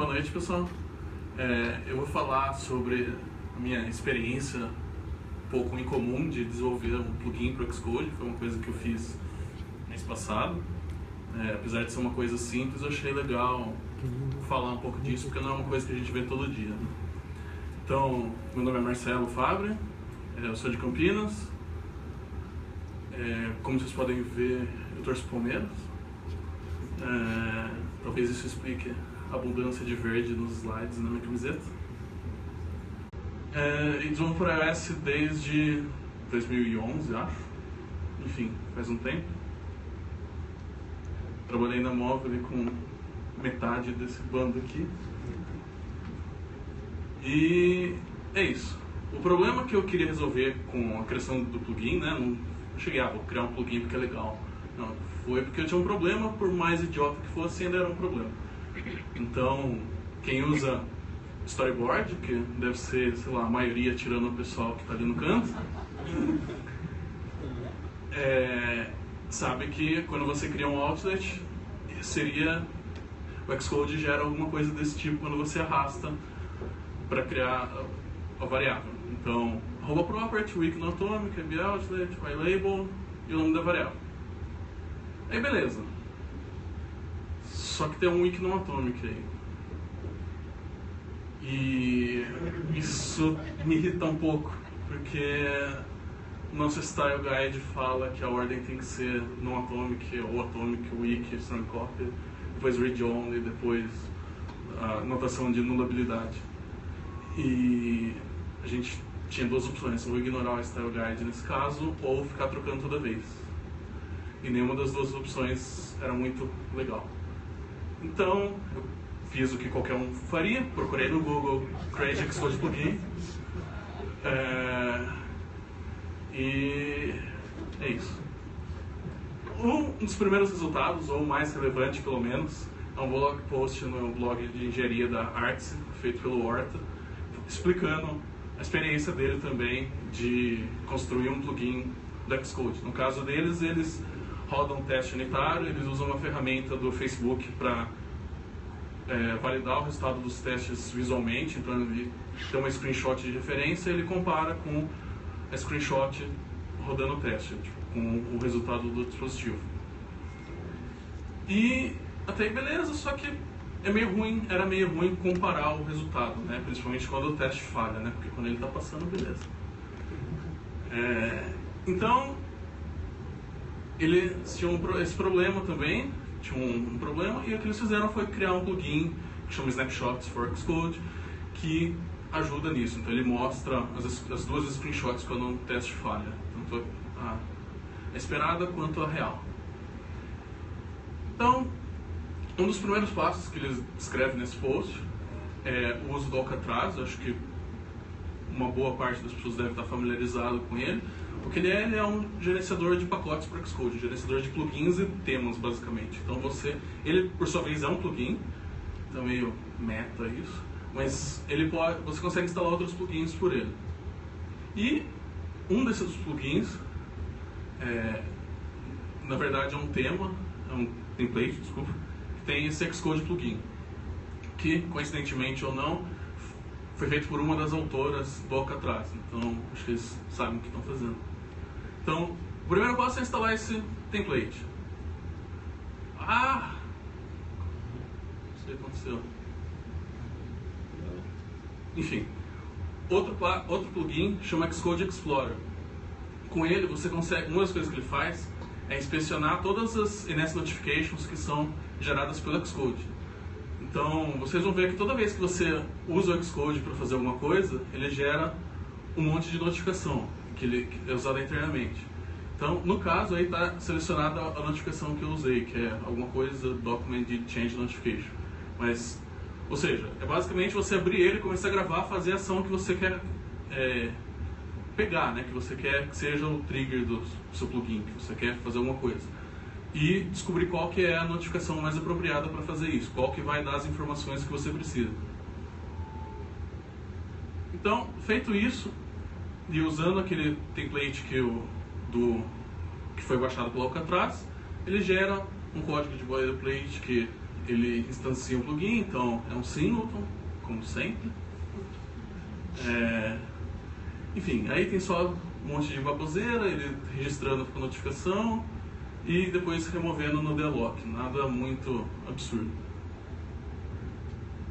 Boa noite, pessoal. Eu vou falar sobre a minha experiência um pouco incomum de desenvolver um plugin para o Xcode. Foi uma coisa que eu fiz mês passado. Apesar de ser uma coisa simples, eu achei legal falar um pouco disso, porque não é uma coisa que a gente vê todo dia, né? Então, meu nome é Marcelo Fabre, eu sou de Campinas. Como vocês podem ver, eu torço Palmeiras. Talvez isso explique a abundância de verde nos slides na minha camiseta. E desenvolvo para iOS desde 2011, acho. Enfim, faz um tempo. Trabalhei na Móvel com metade desse bando aqui. E é isso. O problema que eu queria resolver com a criação do plugin, né? Não cheguei a vou criar um plugin porque é legal. Não, foi porque eu tinha um problema, por mais idiota que fosse, ainda era um problema. Então, quem usa storyboard, que deve ser, sei lá, a maioria tirando o pessoal que está ali no canto, sabe que quando você cria um outlet, o Xcode gera alguma coisa desse tipo quando você arrasta para criar a variável. Então, property, wiki no atomic, outlet, ylabel e o nome da variável. Aí beleza. Só que tem um wiki no atomic aí. E isso me irrita um pouco, porque o nosso style guide fala que a ordem tem que ser no atomic, ou atomic, wiki, strong copy, depois read only, depois a notação de nulabilidade. E a gente tinha duas opções, ou ignorar o style guide nesse caso, ou ficar trocando toda vez. E nenhuma das duas opções era muito legal. Então, eu fiz o que qualquer um faria, procurei no Google Create Xcode Plugin. E é isso. Um dos primeiros resultados, ou o mais relevante pelo menos, é um blog post no blog de engenharia da Artsy, feito pelo Horta, explicando a experiência dele também de construir um plugin do Xcode. No caso deles, eles rodam um teste unitário, eles usam uma ferramenta do Facebook para validar o resultado dos testes visualmente. Então ele tem uma screenshot de referência e ele compara com a screenshot rodando o teste, com o resultado do dispositivo. E até aí beleza, só que era meio ruim comparar o resultado, né? Principalmente quando o teste falha, né? Porque quando ele está passando, beleza. Então, eles tinham esse problema também, e o que eles fizeram foi criar um plugin que chama Snapshots for Xcode, que ajuda nisso. Então ele mostra as duas screenshots quando um teste falha, tanto a esperada quanto a real. Então, um dos primeiros passos que eles descrevem nesse post é o uso do Alcatraz. Acho que uma boa parte das pessoas deve estar familiarizado com ele. O que ele é um gerenciador de pacotes para Xcode, gerenciador de plugins e temas, basicamente. Então ele por sua vez é um plugin, então meio meta isso, mas você consegue instalar outros plugins por ele. E um desses plugins, na verdade é um template, desculpa, que tem esse Xcode plugin, que coincidentemente ou não, foi feito por uma das autoras do Alcatraz, então acho que eles sabem o que estão fazendo. Então, o primeiro passo é instalar esse template. Não sei o que aconteceu. Enfim, outro plugin chama Xcode Explorer. Com ele você consegue, uma das coisas que ele faz é inspecionar todas as NS notifications que são geradas pelo Xcode. Então, vocês vão ver que toda vez que você usa o Xcode para fazer alguma coisa, ele gera um monte de notificação que é usada internamente. Então, no caso, aí está selecionada a notificação que eu usei, que é alguma coisa document de change notification. Mas, ou seja, é basicamente você abrir ele, começar a gravar, fazer a ação que você quer pegar, né? Que você quer que seja o trigger do seu plugin, que você quer fazer alguma coisa. E descobrir qual que é a notificação mais apropriada para fazer isso, qual que vai dar as informações que você precisa. Então, feito isso, e usando aquele template que foi baixado pelo Alcatraz, ele gera um código de boilerplate que ele instancia um plugin, então é um singleton, como sempre. Enfim, aí tem só um monte de baboseira, ele registrando a notificação e depois removendo no delock, nada muito absurdo.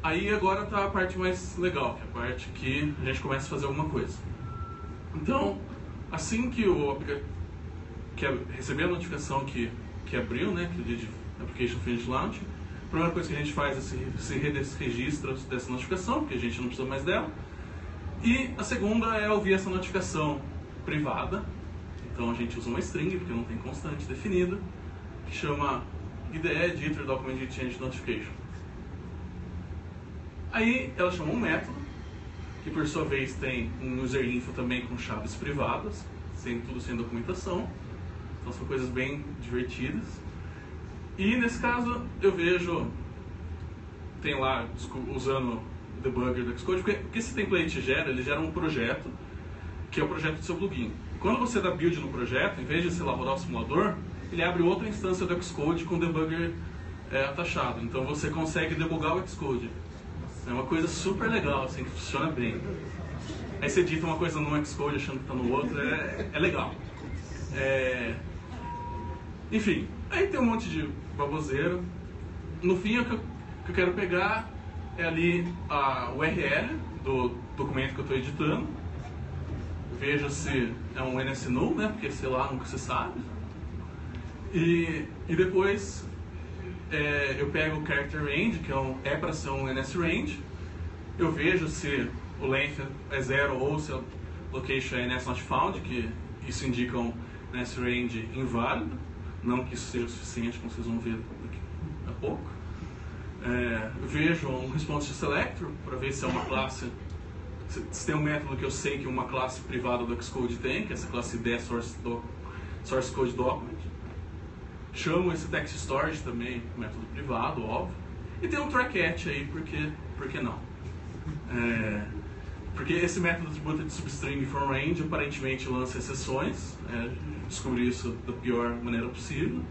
Aí agora está a parte mais legal, que é a parte que a gente começa a fazer alguma coisa. Então, assim que receber a notificação que abriu, né, que é o dia de Application Finish Launch, a primeira coisa que a gente faz é se registra dessa notificação, porque a gente não precisa mais dela. E a segunda é ouvir essa notificação privada. Então a gente usa uma string, porque não tem constante definida, que chama IDE Jitter Document Change Notification. Aí ela chama um método, que por sua vez tem um user info também com chaves privadas, tudo sem documentação. Então são coisas bem divertidas. E nesse caso eu vejo, tem lá, usando o debugger do Xcode, porque o que esse template gera? Ele gera um projeto, que é o projeto do seu plugin. Quando você dá build no projeto, em vez de, sei lá, rodar o simulador, ele abre outra instância do Xcode com o debugger atachado. Então você consegue debugar o Xcode. É uma coisa super legal, assim, que funciona bem. Aí você edita uma coisa num Xcode achando que está no outro, é legal. Enfim, aí tem um monte de baboseira. No fim, o que eu quero pegar é ali a URL do documento que eu estou editando. Veja se é um NS null, né? Porque sei lá, nunca se sabe. E depois eu pego o character range, que é para ser um NS range. Eu vejo se o length é 0 ou se a location é NS not found, que isso indica um NS range inválido. Não que isso seja o suficiente, como vocês vão ver daqui a pouco. Eu vejo um response selector para ver se é uma classe. Se tem um método que eu sei que uma classe privada do Xcode tem, que é essa classe IDE Source Code Document. Chamo esse text storage também, método privado, óbvio. E tem um try catch aí, por que não? Porque esse método tributa de substring from range aparentemente lança exceções. Descobri isso da pior maneira possível,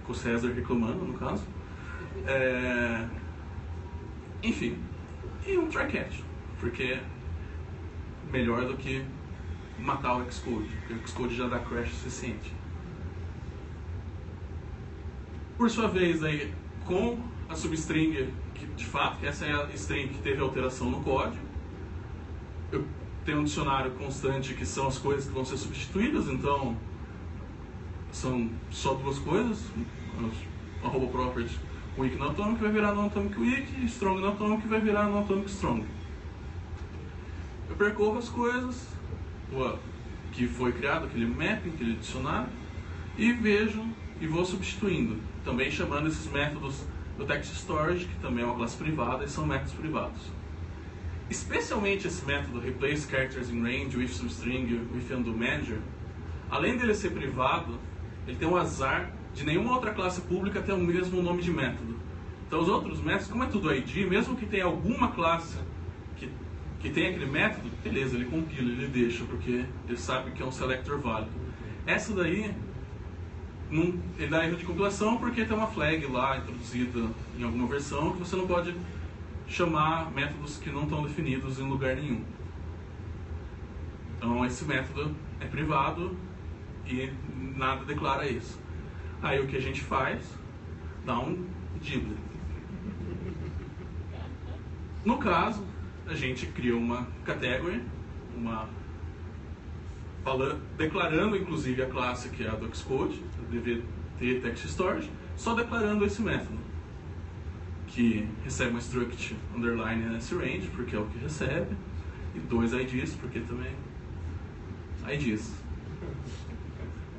com o César reclamando, no caso. Enfim, e um try catch, porque melhor do que matar o Xcode, porque o Xcode já dá crash suficiente. Por sua vez, aí, com a substring, que de fato essa é a string que teve alteração no código, eu tenho um dicionário constante que são as coisas que vão ser substituídas, então são só duas coisas, arroba property weak no atomic vai virar no atomic weak, strong no atomic vai virar no atomic strong. Eu percorro as coisas que foi criado, aquele mapping, aquele dicionário, e vejo e vou substituindo, também chamando esses métodos do text storage, que também é uma classe privada, e são métodos privados. Especialmente esse método replace characters in range with substring with undo manager, além dele ser privado, ele tem um azar de nenhuma outra classe pública ter o mesmo nome de método. Então os outros métodos, como é tudo ID, mesmo que tenha alguma classe que tenha aquele método, beleza, ele compila, ele deixa, porque ele sabe que é um selector válido. Essa daí, ele dá erro de compilação porque tem uma flag lá introduzida em alguma versão que você não pode chamar métodos que não estão definidos em lugar nenhum. Então esse método é privado e nada declara isso. Aí o que a gente faz? Dá um dibbler. No caso, a gente cria uma category, declarando inclusive a classe que é a do Xcode, DVT text storage, só declarando esse método, que recebe uma struct underline NSRange, porque é o que recebe, e 2 IDs, porque também IDs.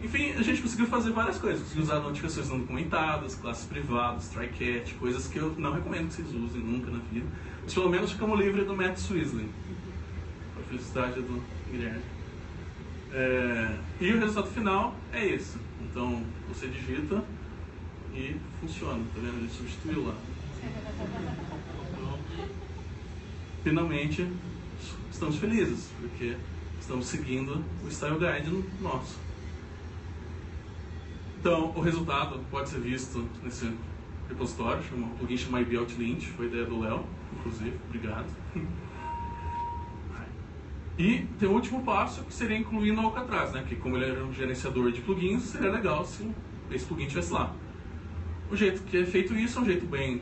Enfim, a gente conseguiu fazer várias coisas, conseguiu usar notificações não documentadas, classes privadas, try-catch, coisas que eu não recomendo que vocês usem nunca na vida, mas pelo menos ficamos livres do Matt Swizzling, para a felicidade do Guilherme. E o resultado final é esse. Então você digita e funciona, tá vendo? Ele substituiu lá. Então, finalmente estamos felizes, porque estamos seguindo o Style Guide nosso. Então o resultado pode ser visto nesse repositório, um plugin chamado IBOutLint, foi ideia do Léo, inclusive, obrigado. E tem o último passo, que seria incluir no Alcatraz, né? Que como ele era um gerenciador de plugins, seria legal se esse plugin estivesse lá. O jeito que é feito isso é um jeito bem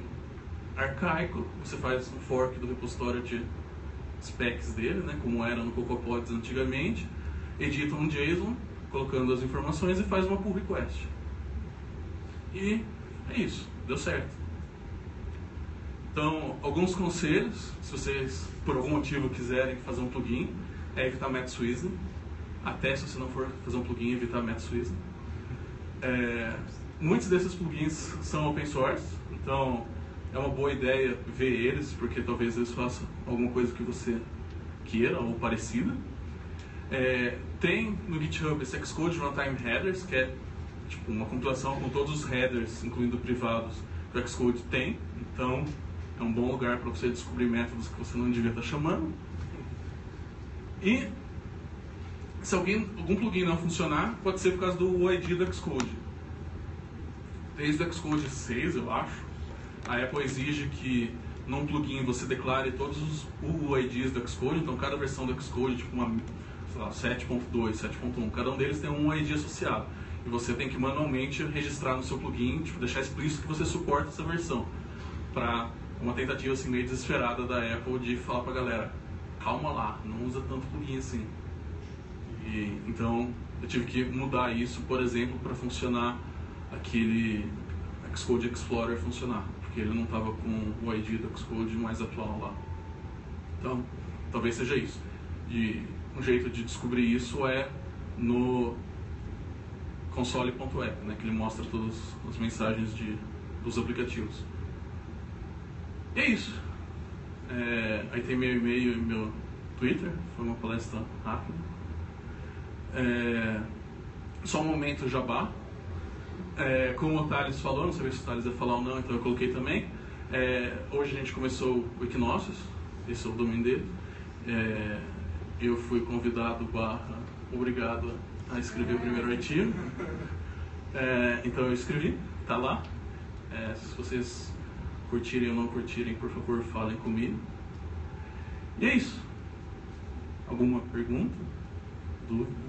arcaico. Você faz um fork do repositório de specs dele, né? Como era no CocoaPods antigamente, edita um JSON, colocando as informações e faz uma pull request. E é isso, deu certo. Então, alguns conselhos, se vocês por algum motivo quiserem fazer um plugin, é evitar Matt Swisney. Até se você não for fazer um plugin, evitar Matt Swisney. Muitos desses plugins são open source, então é uma boa ideia ver eles, porque talvez eles façam alguma coisa que você queira ou parecida. Tem no GitHub esse Xcode Runtime Headers, que é tipo uma compilação com todos os headers, incluindo privados, que o Xcode tem. Então é um bom lugar para você descobrir métodos que você não devia estar chamando. E se algum plugin não funcionar, pode ser por causa do UID do Xcode. Desde o Xcode 6, eu acho, a Apple exige que num plugin você declare todos os UIDs do Xcode. Então cada versão do Xcode, tipo uma 7.2, 7.1, cada um deles tem um UID associado. E você tem que manualmente registrar no seu plugin, tipo, deixar explícito que você suporta essa versão. Para uma tentativa assim, meio desesperada da Apple de falar pra galera, calma lá, não usa tanto plugin assim. Então eu tive que mudar isso, por exemplo, para funcionar aquele Xcode Explorer funcionar, porque ele não estava com o ID do Xcode mais atual lá. Então, talvez seja isso. E um jeito de descobrir isso é no console.app, né, que ele mostra todas as mensagens dos aplicativos. E é isso. Aí tem meu e-mail e meu Twitter, foi uma palestra rápida. Só um momento jabá. Como o Thales falou, não sabia se o Thales ia falar ou não, então eu coloquei também. Hoje a gente começou o Equinócios, esse é o domínio dele. Eu fui convidado obrigado a escrever o primeiro artigo. Então eu escrevi, tá lá. Se vocês curtirem ou não curtirem, por favor, falem comigo. E é isso. Alguma pergunta? Dúvida?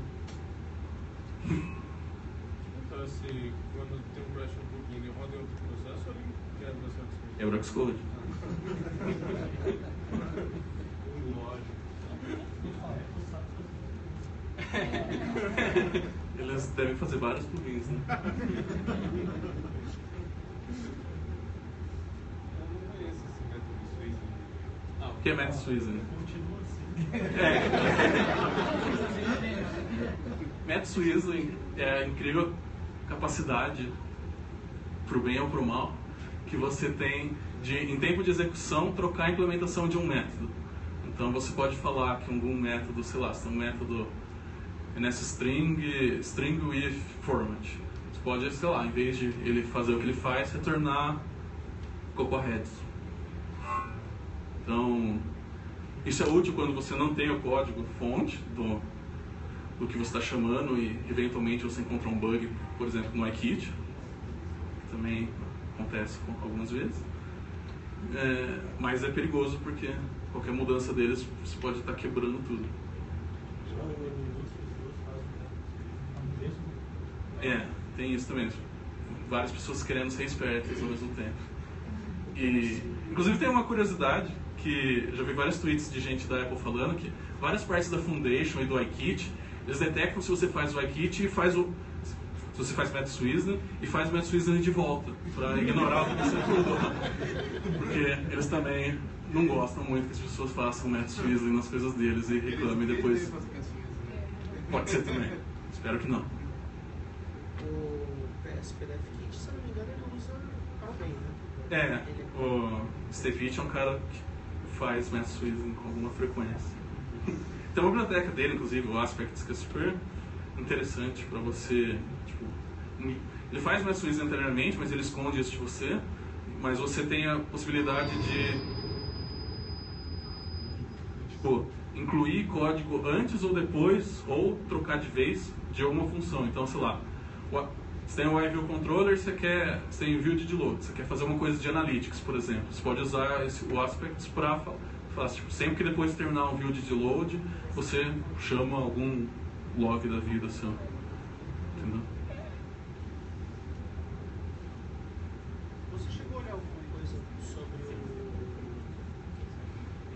Então, se quando tem um crash um plugin, ele roda em outro processo ou ele quebra o seu Xcode? É o Xcode. Lógico. Eles devem fazer vários plugins, né? O que é Matt Swisney? Continua assim. Matt Swisney é a incrível capacidade, pro bem ou pro mal, que você tem de, em tempo de execução, trocar a implementação de um método. Então você pode falar que algum método, sei lá, se tem um método nessa string with format. Você pode, sei lá, em vez de ele fazer o que ele faz, retornar CocoaHeads. Então, isso é útil quando você não tem o código fonte do que você está chamando e eventualmente você encontra um bug, por exemplo, no iKit, que também acontece algumas vezes. Mas é perigoso porque qualquer mudança deles você pode estar quebrando tudo. Tem isso também. Várias pessoas querendo ser espertas ao mesmo tempo. E, inclusive tem uma curiosidade que já vi vários tweets de gente da Apple falando que várias partes da Foundation e do iKit, eles detectam se você faz o iKit e faz se você faz Matt Swisney e faz o Matt Swisney de volta, para ignorar o que você mudou. Porque eles também não gostam muito que as pessoas façam Matt Swisney nas coisas deles e reclamem depois. Pode ser também. Espero que não. O PDF Kit, se eu não me engano, ele usa para bem, né? O Stevich é um cara que faz Matt Swisney com alguma frequência. Tem uma biblioteca dele, inclusive, o Aspects, que é super interessante para você. Tipo, ele faz Matt Swisney anteriormente, mas ele esconde isso de você. Mas você tem a possibilidade de incluir código antes ou depois, ou trocar de vez de alguma função. Então, sei lá, Você tem o iView Controller, você tem o View de Load, você quer fazer uma coisa de Analytics, por exemplo. Você pode usar o Aspects para fazer, tipo, sempre que depois de terminar o View de Load, você chama algum log da vida, assim, entendeu? Você chegou a olhar alguma coisa sobre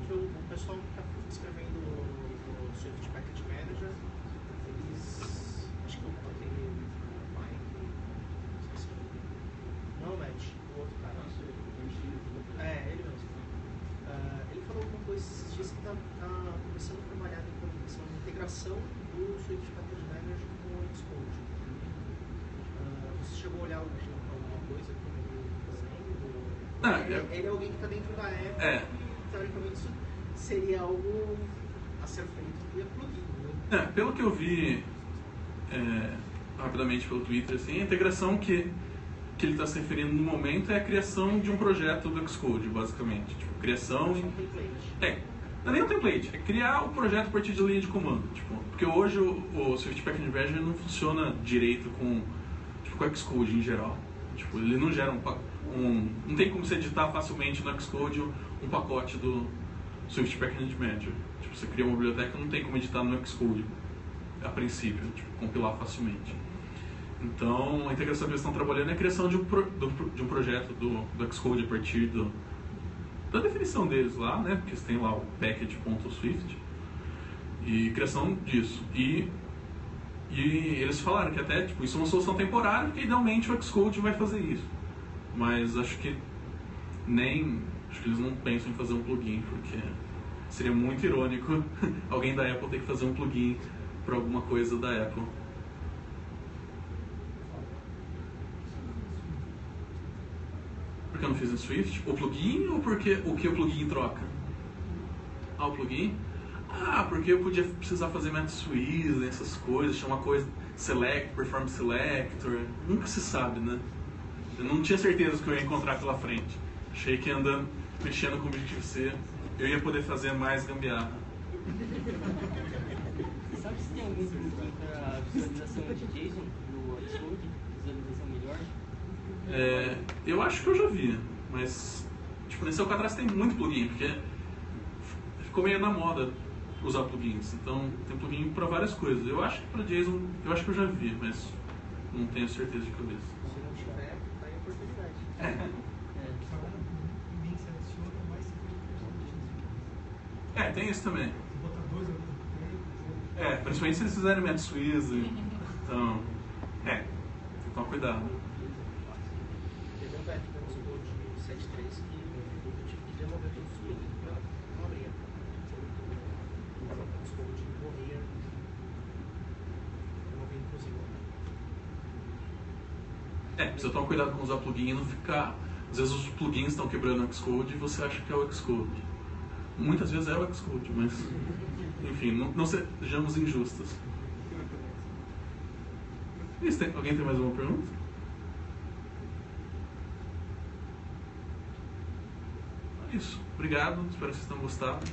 o pessoal que está escrevendo o Swift Package Manager? Eles, acho que aquele Mike, esqueci. Não, Matt, o outro cara. Ele mesmo. Ele falou alguma coisa esses dias que está começando a trabalhar na integração do Swift Package Manager com o Xcode. Você chegou a olhar alguma coisa como ele fazendo? Ele é alguém que está dentro da Apple. Teoricamente isso seria algo a ser feito via plugin, né? Pelo que eu vi rapidamente pelo Twitter, assim, a integração que ele está se referindo no momento é a criação de um projeto do Xcode, basicamente. Tipo, criação... Um template. Não é nem um template, é criar um projeto a partir de linha de comando. Tipo, porque hoje o Swift Package Manager não funciona direito com o Xcode em geral. Tipo, ele não gera não tem como você editar facilmente no Xcode um pacote do Swift Package Manager. Tipo, você cria uma biblioteca, não tem como editar no Xcode a princípio, tipo, compilar facilmente. Então, a integração que eles estão trabalhando é a criação de um projeto do Xcode a partir da definição deles lá, né? Porque eles têm lá o package.swift e criação disso. E eles falaram que até, tipo, isso é uma solução temporária, porque idealmente o Xcode vai fazer isso. Mas acho que eles não pensam em fazer um plugin, porque seria muito irônico alguém da Apple ter que fazer um plugin para alguma coisa da Apple. Porque eu não fiz em Swift? O plugin ou porque o que o plugin troca? O plugin? Porque eu podia precisar fazer método Swiss, essas coisas, chamar coisa select, perform selector, nunca se sabe, né? Eu não tinha certeza que eu ia encontrar pela frente. Achei que andando, mexendo com o Objective-C, eu ia poder fazer mais gambiarra. Sabe se tem algum plugin para visualização de JSON do Xcode? Visualização melhor? Eu acho que eu já vi, mas tipo, nesse Alcatraz tem muito plugin, porque ficou meio na moda usar plugins, então tem plugin para várias coisas. Eu acho que para JSON, eu acho que eu já vi, mas não tenho certeza de cabeça. Se não tiver, tá aí a oportunidade. Tem isso também. Principalmente se eles fizerem método Swiss, então, tem que tomar cuidado. Teve um patch no Xcode 7.3 que eu tive que demover todos os plugins para não abrir. O Xcode morria, demover inclusive. Precisa tomar cuidado com usar plugin e não ficar... Às vezes os plugins estão quebrando o Xcode e você acha que é o Xcode. Muitas vezes é o Xcode, mas... Enfim, não sejamos injustos. Alguém tem mais uma pergunta? Isso. Obrigado. Espero que vocês tenham gostado.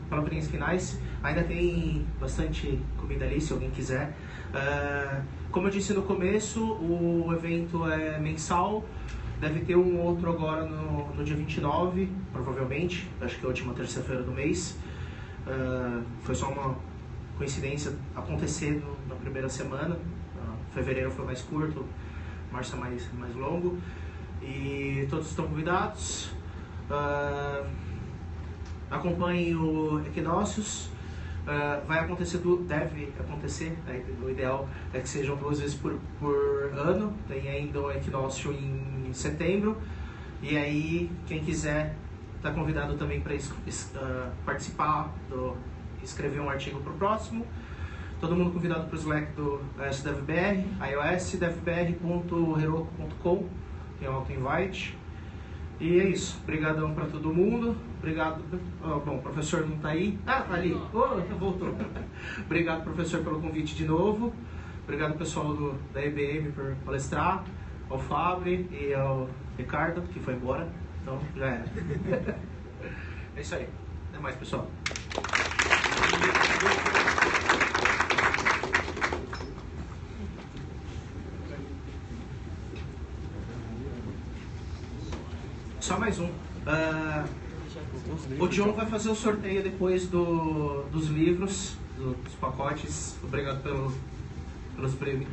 Palavrinhas finais. Ainda tem bastante comida ali, se alguém quiser. Como eu disse no começo, o evento é mensal. Deve ter um outro agora no dia 29, provavelmente. Acho que é a última terça-feira do mês. Foi só uma coincidência acontecer na primeira semana. Fevereiro foi mais curto, março é mais longo. E todos estão convidados. Acompanhem o Equinócios. Deve acontecer, o ideal é que sejam 2 vezes por ano. Tem ainda o Equinócio em setembro. E aí, quem quiser, está convidado também para participar, escrever um artigo para o próximo. Todo mundo convidado para o Slack do SDevBR, iosdevbr.heroku.com, tem um auto-invite. E é isso, obrigadão para todo mundo. Obrigado, bom, o professor não está aí. Tá ali, voltou. Obrigado, professor, pelo convite de novo. Obrigado, pessoal da IBM, por palestrar, ao Fabri e ao Ricardo, que foi embora, então já era. É isso aí. Até mais, pessoal. Só mais um. O John vai fazer o sorteio depois dos livros, dos pacotes. Obrigado pelos prêmios.